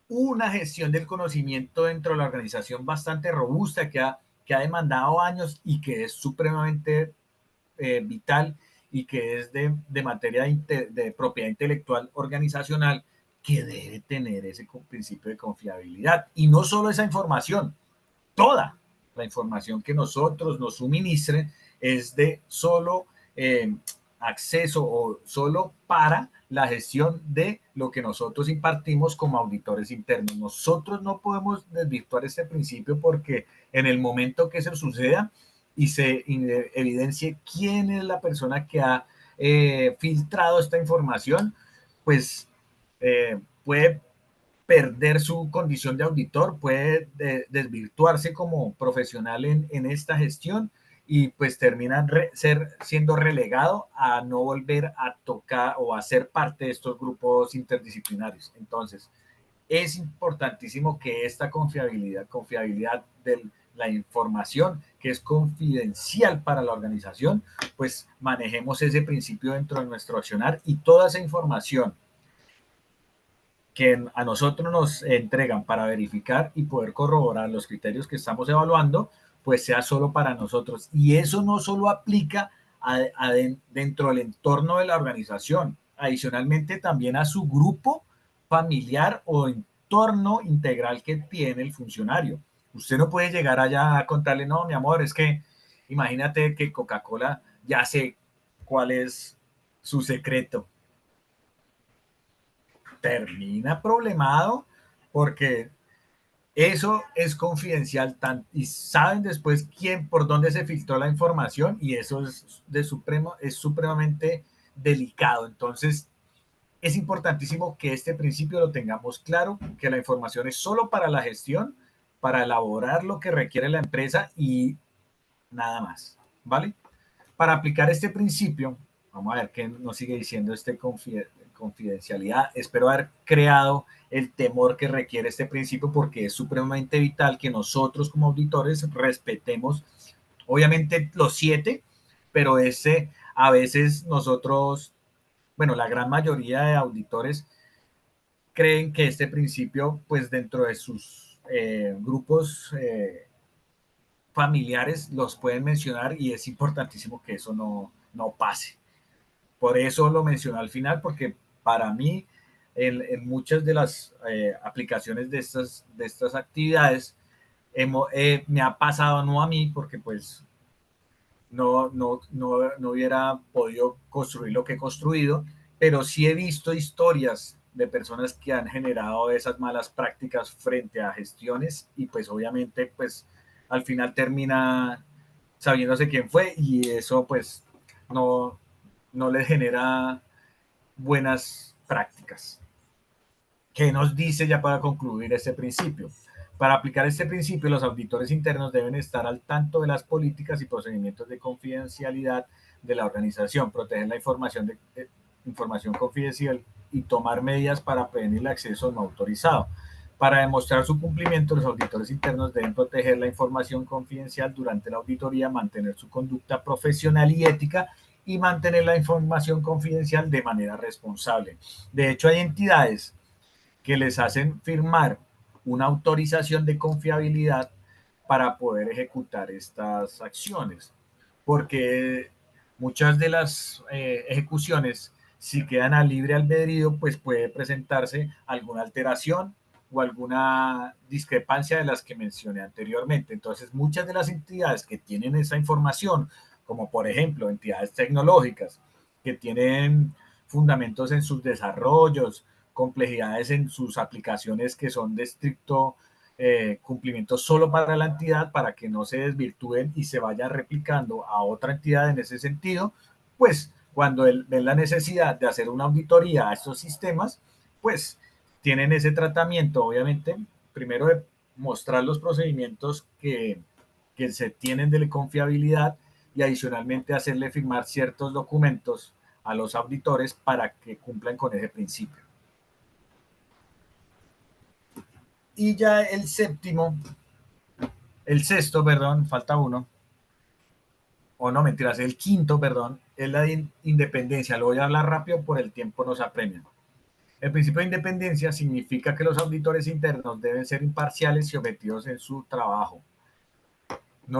A: una gestión del conocimiento dentro de la organización bastante robusta que ha demandado años y que es supremamente vital y que es de materia de propiedad intelectual organizacional que debe tener ese principio de confiabilidad. Y no solo esa información, toda la información que nosotros nos suministren es de solo acceso o solo para la gestión de lo que nosotros impartimos como auditores internos. Nosotros no podemos desvirtuar este principio porque en el momento que se suceda y se evidencie quién es la persona que ha filtrado esta información, pues puede perder su condición de auditor, puede desvirtuarse como profesional en esta gestión y pues termina siendo relegado a no volver a tocar o a ser parte de estos grupos interdisciplinarios. Entonces, es importantísimo que esta confiabilidad de la información que es confidencial para la organización, pues manejemos ese principio dentro de nuestro accionar y toda esa información que a nosotros nos entregan para verificar y poder corroborar los criterios que estamos evaluando, pues sea solo para nosotros. Y eso no solo aplica dentro del entorno de la organización, adicionalmente también a su grupo familiar o entorno integral que tiene el funcionario. Usted no puede llegar allá a contarle, no, mi amor, es que imagínate que Coca-Cola ya sé cuál es su secreto. Termina problemado porque eso es confidencial y saben después quién, por dónde se filtró la información y eso es supremamente delicado. Entonces, es importantísimo que este principio lo tengamos claro, que la información es solo para la gestión, para elaborar lo que requiere la empresa y nada más, ¿vale? Para aplicar este principio, vamos a ver qué nos sigue diciendo este confidencialidad. Espero haber creado el temor que requiere este principio porque es supremamente vital que nosotros como auditores respetemos, obviamente los 7, pero ese a veces nosotros, bueno, la gran mayoría de auditores creen que este principio, pues dentro de sus grupos familiares los pueden mencionar y es importantísimo que eso no pase. Por eso lo mencioné al final, porque para mí, en muchas de las aplicaciones de estas actividades, me ha pasado, no a mí, porque pues no hubiera podido construir lo que he construido, pero sí he visto historias de personas que han generado esas malas prácticas frente a gestiones y pues obviamente pues al final termina sabiéndose quién fue y eso pues no, no le genera buenas prácticas. ¿Qué nos dice ya para concluir este principio? Para aplicar este principio, los auditores internos deben estar al tanto de las políticas y procedimientos de confidencialidad de la organización, proteger la información confidencial y tomar medidas para prevenir el acceso no autorizado. Para demostrar su cumplimiento, los auditores internos deben proteger la información confidencial durante la auditoría, mantener su conducta profesional y ética y mantener la información confidencial de manera responsable. De hecho, hay entidades que les hacen firmar una autorización de confiabilidad para poder ejecutar estas acciones, porque muchas de las ejecuciones, si quedan a libre albedrío, pues puede presentarse alguna alteración o alguna discrepancia de las que mencioné anteriormente. Entonces, muchas de las entidades que tienen esa información, como por ejemplo entidades tecnológicas que tienen fundamentos en sus desarrollos, complejidades en sus aplicaciones que son de estricto cumplimiento solo para la entidad, para que no se desvirtúen y se vaya replicando a otra entidad en ese sentido, pues cuando ven la necesidad de hacer una auditoría a estos sistemas, pues tienen ese tratamiento, obviamente, primero de mostrar los procedimientos que se tienen de confiabilidad y adicionalmente hacerle firmar ciertos documentos a los auditores para que cumplan con ese principio. Y ya el sexto, perdón, falta uno, o no, mentiras, el quinto, perdón, es la independencia. Lo voy a hablar rápido por el tiempo nos apremia. El principio de independencia significa que los auditores internos deben ser imparciales y objetivos en su trabajo. Y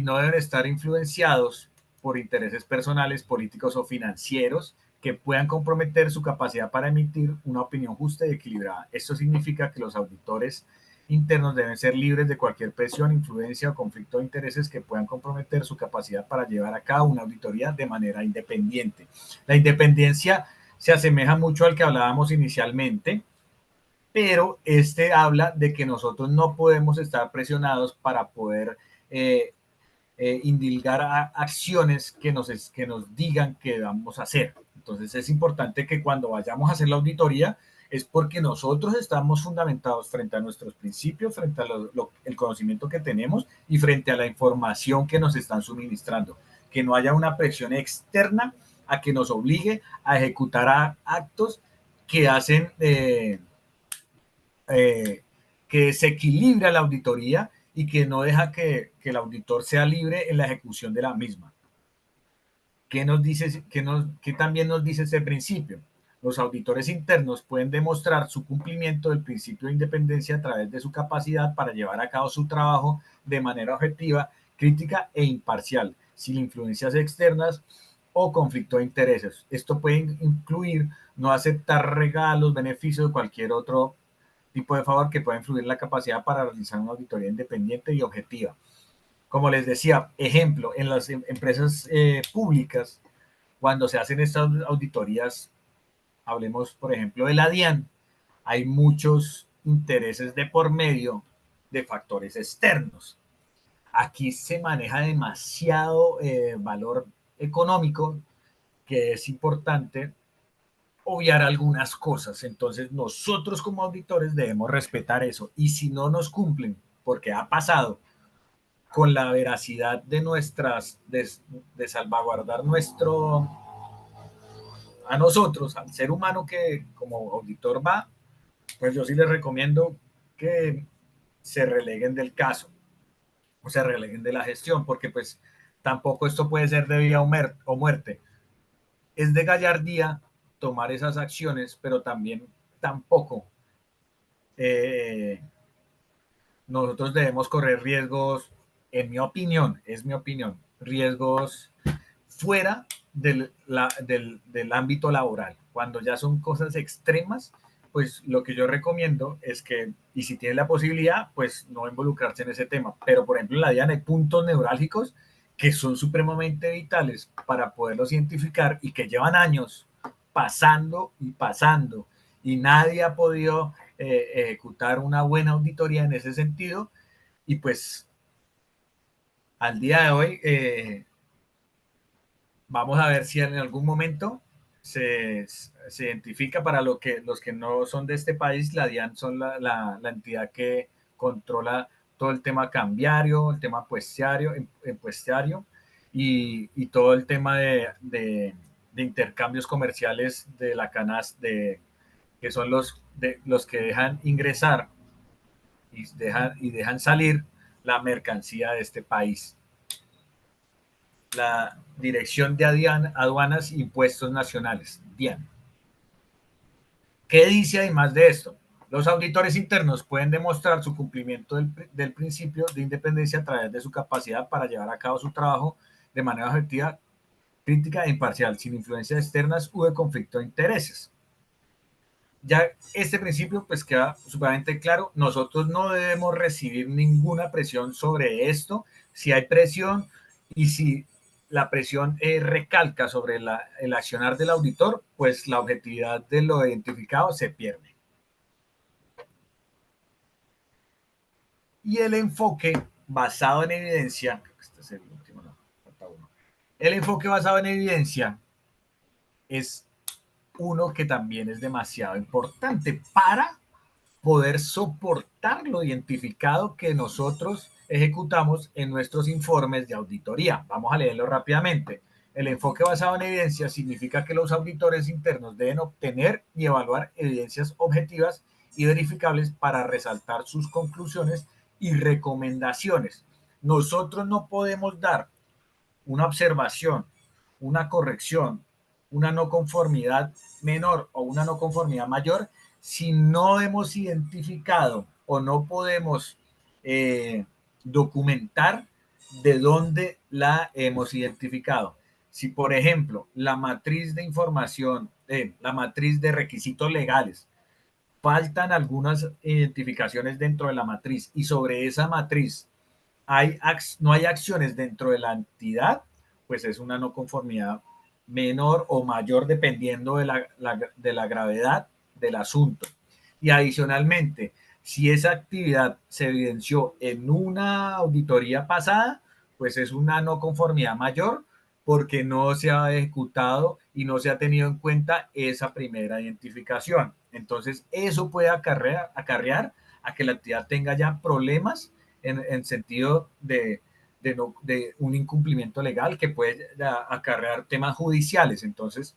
A: no deben estar influenciados por intereses personales, políticos o financieros que puedan comprometer su capacidad para emitir una opinión justa y equilibrada. Esto significa que los auditores internos deben ser libres de cualquier presión, influencia o conflicto de intereses que puedan comprometer su capacidad para llevar a cabo una auditoría de manera independiente. La independencia se asemeja mucho al que hablábamos inicialmente, pero este habla de que nosotros no podemos estar presionados para poder indilgar a acciones que nos digan que vamos a hacer. Entonces es importante que cuando vayamos a hacer la auditoría es porque nosotros estamos fundamentados frente a nuestros principios, frente a el conocimiento que tenemos y frente a la información que nos están suministrando. Que no haya una presión externa a que nos obligue a ejecutar actos que hacen que se equilibra la auditoría y que no deja que el auditor sea libre en la ejecución de la misma. ¿Qué también nos dice ese principio? Los auditores internos pueden demostrar su cumplimiento del principio de independencia a través de su capacidad para llevar a cabo su trabajo de manera objetiva, crítica e imparcial, sin influencias externas o conflicto de intereses. Esto puede incluir no aceptar regalos, beneficios o cualquier otro tipo de favor que pueda influir en la capacidad para realizar una auditoría independiente y objetiva. Como les decía, ejemplo, en las empresas públicas, cuando se hacen estas auditorías, hablemos por ejemplo de la DIAN, hay muchos intereses de por medio de factores externos. Aquí se maneja demasiado valor económico que es importante obviar algunas cosas. Entonces nosotros como auditores debemos respetar eso. Y si no nos cumplen, porque ha pasado con la veracidad de nuestras, de salvaguardar nuestro, a nosotros, al ser humano que como auditor va, pues yo sí les recomiendo que se releguen del caso o se releguen de la gestión, porque pues tampoco esto puede ser de vida o muerte. Es de gallardía tomar esas acciones, pero también tampoco eh, nosotros debemos correr riesgos, en mi opinión, es mi opinión, riesgos fuera del ámbito laboral. Cuando ya son cosas extremas, pues lo que yo recomiendo es que, y si tiene la posibilidad, pues no involucrarse en ese tema. Pero, por ejemplo, en la DIAN hay puntos neurálgicos que son supremamente vitales para poderlos identificar y que llevan años pasando y pasando y nadie ha podido ejecutar una buena auditoría en ese sentido y pues al día de hoy vamos a ver si en algún momento se identifica para los que no son de este país, la DIAN son la entidad que controla todo el tema cambiario, el tema puestiario y todo el tema de intercambios comerciales de la canasta, que son los que dejan ingresar y dejan salir la mercancía de este país. La Dirección de Aduanas e Impuestos Nacionales, DIAN. ¿Qué dice además de esto? Los auditores internos pueden demostrar su cumplimiento del principio de independencia a través de su capacidad para llevar a cabo su trabajo de manera objetiva, crítica e imparcial, sin influencias externas u de conflicto de intereses. Ya este principio pues queda supremamente claro, nosotros no debemos recibir ninguna presión sobre esto, si hay presión y si la presión recalca sobre el accionar del auditor, pues la objetividad de lo identificado se pierde. Y el enfoque basado en evidencia, este es el último, no, falta uno. El enfoque basado en evidencia es uno que también es demasiado importante para poder soportar lo identificado que nosotros ejecutamos en nuestros informes de auditoría. Vamos a leerlo rápidamente. El enfoque basado en evidencia significa que los auditores internos deben obtener y evaluar evidencias objetivas y verificables para resaltar sus conclusiones y recomendaciones. Nosotros no podemos dar una observación, una corrección, una no conformidad menor o una no conformidad mayor si no hemos identificado o no podemos documentar de dónde la hemos identificado. Si, por ejemplo, la matriz de información, la matriz de requisitos legales, faltan algunas identificaciones dentro de la matriz y sobre esa matriz no hay acciones dentro de la entidad, pues es una no conformidad menor o mayor dependiendo de la gravedad del asunto. Y adicionalmente, si esa actividad se evidenció en una auditoría pasada, pues es una no conformidad mayor porque no se ha ejecutado y no se ha tenido en cuenta esa primera identificación. Entonces, eso puede acarrear a que la entidad tenga ya problemas en sentido de un incumplimiento legal que puede acarrear temas judiciales. Entonces,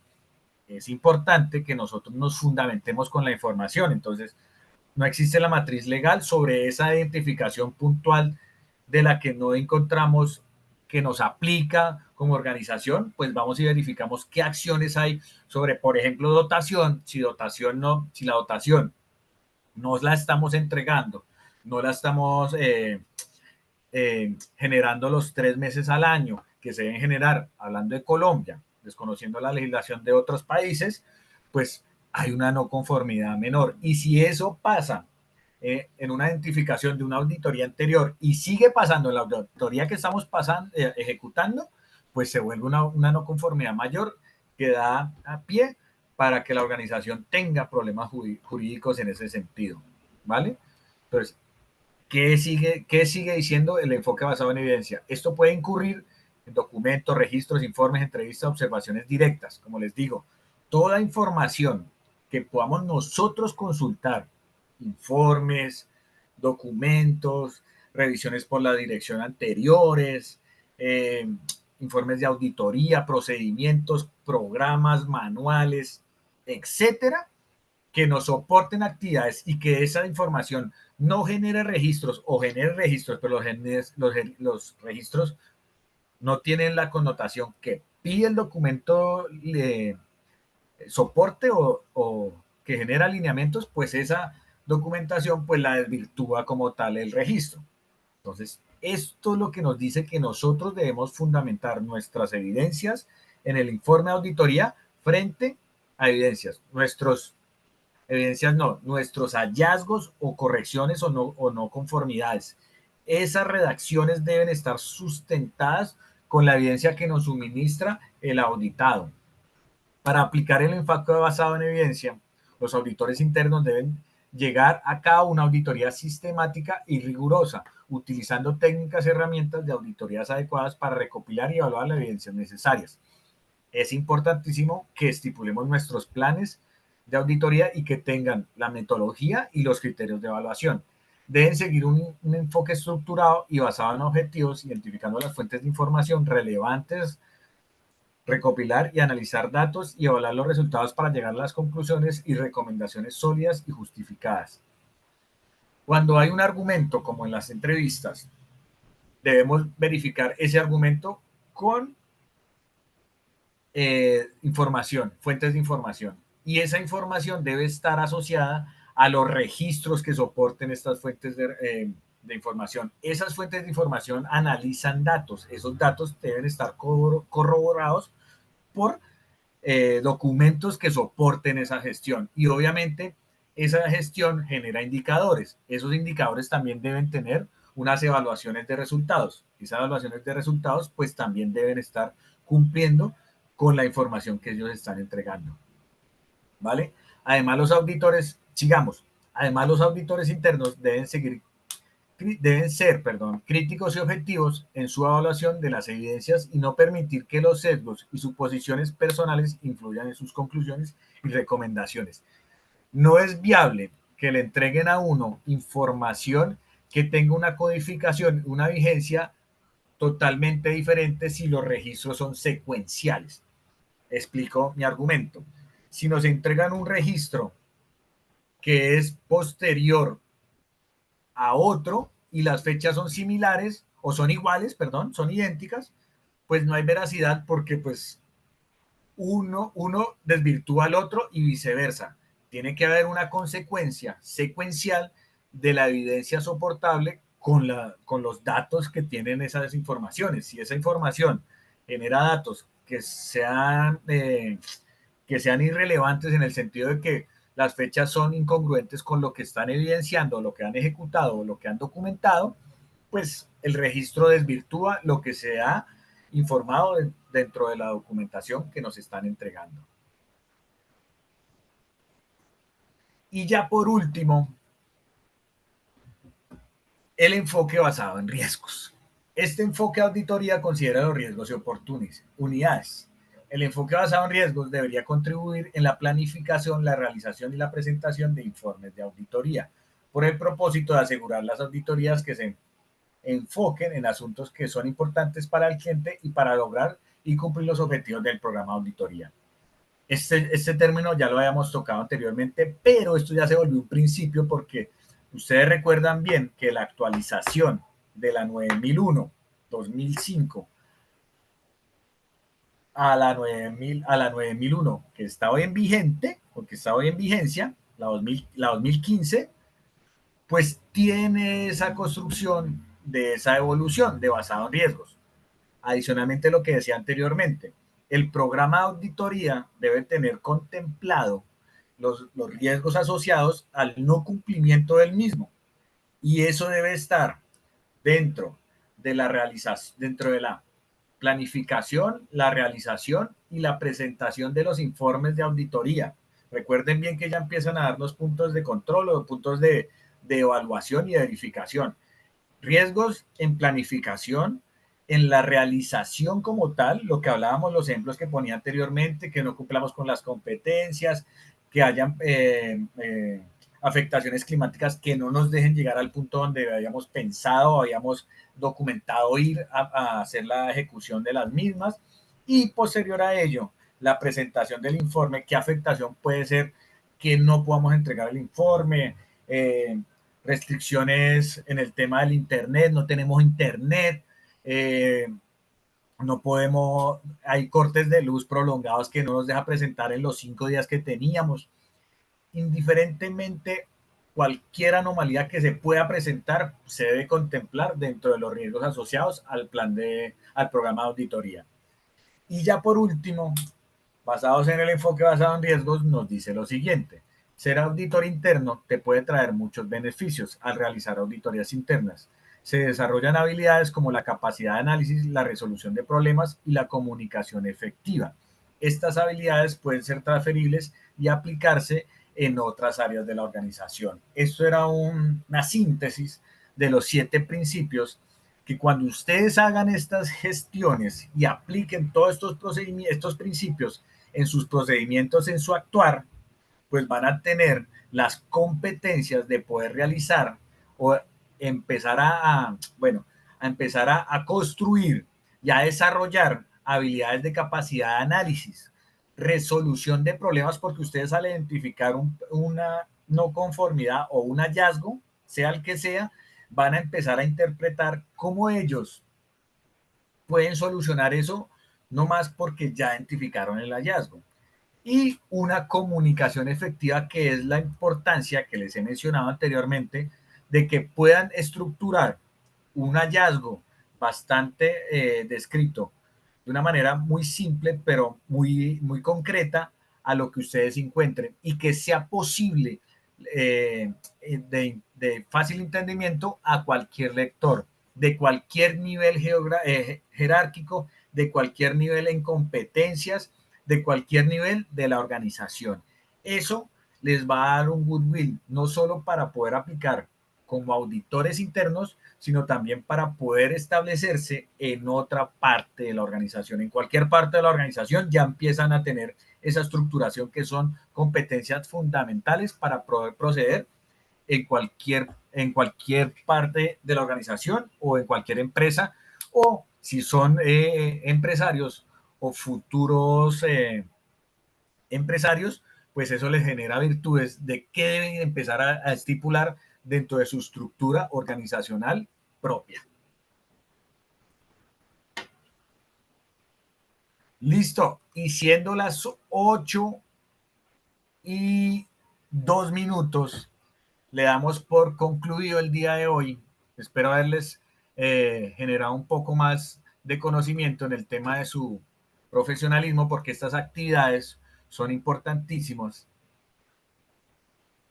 A: es importante que nosotros nos fundamentemos con la información. Entonces, no existe la matriz legal sobre esa identificación puntual de la que no encontramos que nos aplica como organización, pues vamos y verificamos qué acciones hay sobre, por ejemplo, dotación. Si la dotación no la estamos entregando, no la estamos generando los 3 meses al año que se deben generar, hablando de Colombia, desconociendo la legislación de otros países, pues hay una no conformidad menor. Y si eso pasa en una identificación de una auditoría anterior y sigue pasando en la auditoría que estamos ejecutando, pues se vuelve una no conformidad mayor que da a pie para que la organización tenga problemas jurídicos en ese sentido, ¿vale? Entonces, ¿qué sigue diciendo el enfoque basado en evidencia? Esto puede incurrir en documentos, registros, informes, entrevistas, observaciones directas. Como les digo, toda información que podamos nosotros consultar, informes, documentos, revisiones por la dirección anteriores, eh, informes de auditoría, procedimientos, programas, manuales, etcétera, que nos soporten actividades y que esa información no genere registros o genere registros, pero los registros no tienen la connotación que pide el documento soporte o que genera alineamientos, pues esa documentación pues la desvirtúa como tal el registro. Entonces, esto es lo que nos dice que nosotros debemos fundamentar nuestras evidencias en el informe de auditoría frente a evidencias no, nuestros hallazgos o correcciones o no conformidades. Esas redacciones deben estar sustentadas con la evidencia que nos suministra el auditado. Para aplicar el enfoque basado en evidencia, los auditores internos deben llegar a cabo una auditoría sistemática y rigurosa, utilizando técnicas y herramientas de auditorías adecuadas para recopilar y evaluar las evidencias necesarias. Es importantísimo que estipulemos nuestros planes de auditoría y que tengan la metodología y los criterios de evaluación. Deben seguir un enfoque estructurado y basado en objetivos, identificando las fuentes de información relevantes, recopilar y analizar datos y evaluar los resultados para llegar a las conclusiones y recomendaciones sólidas y justificadas. Cuando hay un argumento, como en las entrevistas, debemos verificar ese argumento con información, fuentes de información. Y esa información debe estar asociada a los registros que soporten estas fuentes de información. Esas fuentes de información analizan datos. Esos datos deben estar corroborados por documentos que soporten esa gestión. Y obviamente esa gestión genera indicadores. Esos indicadores también deben tener unas evaluaciones de resultados. Esas evaluaciones de resultados pues también deben estar cumpliendo con la información que ellos están entregando. ¿Vale? Además los auditores, sigamos, además los auditores internos deben ser, críticos y objetivos en su evaluación de las evidencias y no permitir que los sesgos y suposiciones personales influyan en sus conclusiones y recomendaciones. No es viable que le entreguen a uno información que tenga una codificación, una vigencia totalmente diferente si los registros son secuenciales. Explico mi argumento. Si nos entregan un registro que es posterior a otro y las fechas son similares o son iguales, perdón, son idénticas, pues no hay veracidad porque pues uno desvirtúa al otro y viceversa. Tiene que haber una consecuencia secuencial de la evidencia soportable con los datos que tienen esas informaciones. Si esa información genera datos que sean irrelevantes en el sentido de que las fechas son incongruentes con lo que están evidenciando, lo que han ejecutado o lo que han documentado, pues el registro desvirtúa lo que se ha informado dentro de la documentación que nos están entregando. Y ya por último, el enfoque basado en riesgos. Este enfoque de auditoría considera los riesgos y oportunidades. El enfoque basado en riesgos debería contribuir en la planificación, la realización y la presentación de informes de auditoría, por el propósito de asegurar las auditorías que se enfoquen en asuntos que son importantes para el cliente y para lograr y cumplir los objetivos del programa de auditoría. Este término ya lo habíamos tocado anteriormente, pero esto ya se volvió un principio porque ustedes recuerdan bien que la actualización de la 9001-2005 a la 9001, que está hoy en vigente, porque está hoy en vigencia, la 2015, pues tiene esa construcción de esa evolución de basado en riesgos. Adicionalmente, lo que decía anteriormente, el programa de auditoría debe tener contemplado los riesgos asociados al no cumplimiento del mismo. Y eso debe estar dentro de la realización, dentro de la planificación, la realización y la presentación de los informes de auditoría. Recuerden bien que ya empiezan a dar los puntos de control o puntos de evaluación y de verificación. Riesgos en planificación, en la realización como tal, lo que hablábamos, los ejemplos que ponía anteriormente, que no cumplamos con las competencias, que hayan afectaciones climáticas que no nos dejen llegar al punto donde habíamos pensado o habíamos documentado ir a hacer la ejecución de las mismas, y posterior a ello, la presentación del informe, qué afectación puede ser que no podamos entregar el informe, restricciones en el tema del internet, no tenemos internet, no podemos, hay cortes de luz prolongados que no nos deja presentar en los 5 días que teníamos. Indiferentemente, cualquier anomalía que se pueda presentar se debe contemplar dentro de los riesgos asociados al programa de auditoría. Y ya por último, basados en el enfoque basado en riesgos, nos dice lo siguiente: ser auditor interno te puede traer muchos beneficios al realizar auditorías internas. Se desarrollan habilidades como la capacidad de análisis, la resolución de problemas y la comunicación efectiva. Estas habilidades pueden ser transferibles y aplicarse en otras áreas de la organización. Esto era una síntesis de los 7 principios que cuando ustedes hagan estas gestiones y apliquen todos estos principios en sus procedimientos, en su actuar, pues van a tener las competencias de poder realizar o empezar bueno, a empezar a construir y a desarrollar habilidades de capacidad de análisis, resolución de problemas, porque ustedes al identificar una no conformidad o un hallazgo, sea el que sea, van a empezar a interpretar cómo ellos pueden solucionar eso, no más porque ya identificaron el hallazgo. Y una comunicación efectiva, que es la importancia que les he mencionado anteriormente, de que puedan estructurar un hallazgo bastante descrito de una manera muy simple, pero muy concreta a lo que ustedes encuentren, y que sea posible de fácil entendimiento a cualquier lector, de cualquier nivel jerárquico, de cualquier nivel en competencias, de cualquier nivel de la organización. Eso les va a dar un goodwill, no solo para poder aplicar como auditores internos, sino también para poder establecerse en otra parte de la organización. En cualquier parte de la organización ya empiezan a tener esa estructuración, que son competencias fundamentales para poder proceder en cualquier parte de la organización o en cualquier empresa, o si son empresarios o futuros empresarios, pues eso les genera virtudes de qué deben empezar a estipular dentro de su estructura organizacional propia. Listo. Y siendo las 8:02, le damos por concluido el día de hoy. Espero haberles generado un poco más de conocimiento en el tema de su profesionalismo, porque estas actividades son importantísimas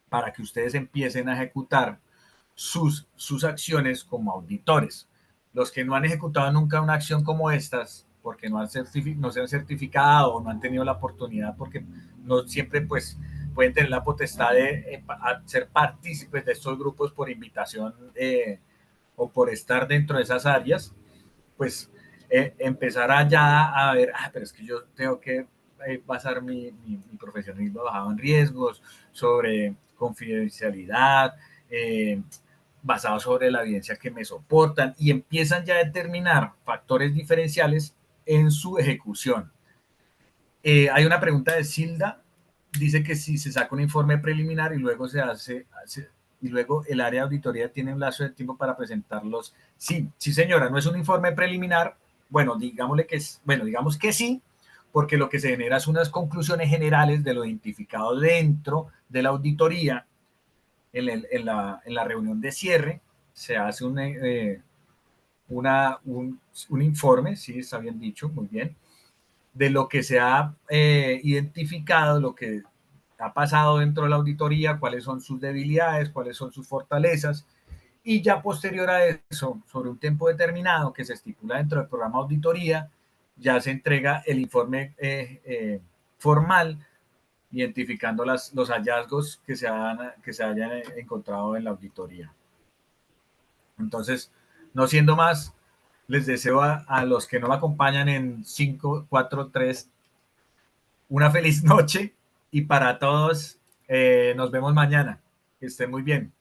A: para que ustedes empiecen a ejecutar sus acciones como auditores. Los que no han ejecutado nunca una acción como estas, porque no se han certificado o no han tenido la oportunidad, porque no siempre pues pueden tener la potestad de ser partícipes de estos grupos por invitación o por estar dentro de esas áreas, pues empezar ya a ver, pero es que yo tengo que basar mi profesionalismo basado en riesgos, sobre confidencialidad, basado sobre la evidencia que me soportan, y empiezan ya a determinar factores diferenciales en su ejecución. Hay una pregunta de Silda, dice que si se saca un informe preliminar y luego y luego el área de auditoría tiene un lazo de tiempo para presentarlos. Sí, sí señora, no es un informe preliminar. Bueno, digamos que sí, porque lo que se genera es unas conclusiones generales de lo identificado dentro de la auditoría. En la reunión de cierre se hace un informe, sí, está bien dicho, muy bien, de lo que se ha identificado, lo que ha pasado dentro de la auditoría, cuáles son sus debilidades, cuáles son sus fortalezas, y ya posterior a eso, sobre un tiempo determinado que se estipula dentro del programa de auditoría, ya se entrega el informe formal identificando los hallazgos que se hayan encontrado en la auditoría. Entonces, no siendo más, les deseo a los que no me acompañan en 5, 4, 3, una feliz noche y para todos nos vemos mañana. Que estén muy bien.